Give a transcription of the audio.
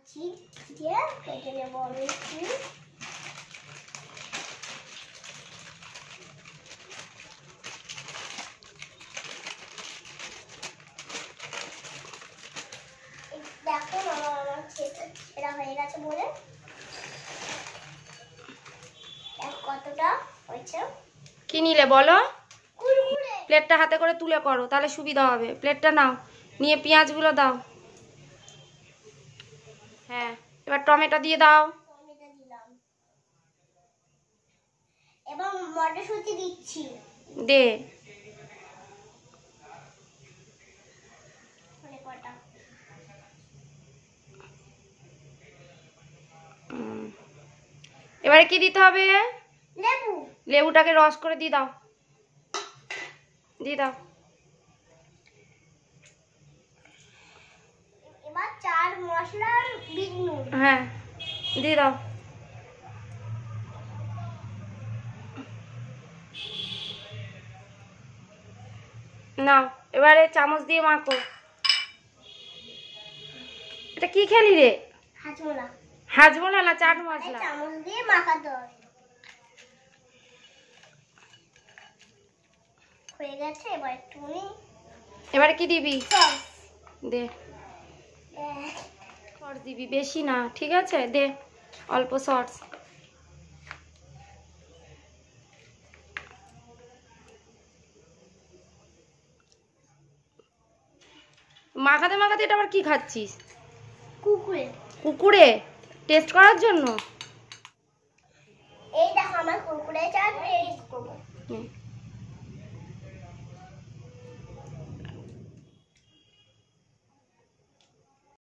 নিচ্ছি দিয়ে কেটে নেব আমি দেখো মামা আমার ছেঁড়া হয়ে গেছে বলে কতটা হয়েছে। কি নিলে বলো? প্লেটটা হাতে করে তুলে করো, তাহলে সুবিধা হবে। প্লেটটা নাও, নিয়ে পেঁয়াজগুলো দাও। হ্যাঁ, এবার টমেটো দিয়ে দাও। এবার মটরশুঁটি দিচ্ছি। দে। এবারে কি দিতে হবে? লেবু। লেবুটাকে রস করে দিয়ে দাও, দিয়ে দাও। এবার চাট মশলা বিট নুন। হ্যাঁ, দিয়ে দাও। নাও, এবারে চামচ দিয়ে মাখো। এটা কি খেলি রে? হাজমোলা। হাজমোলা না চাট মশলা? চামচ দিয়ে মাখাতে হবে। হয়ে গেছে, এবার একটু এবারে কি দিবি? সস দে। সস দিবি, বেশি না, ঠিক আছে? দে অল্প সস। মাখাতে মাখাতে এটা আবার কি খাচ্ছিস? কুকুরে। কুকুরে টেস্ট করার জন্য? এই দেখো আমার কুকুরে চাট রেডি।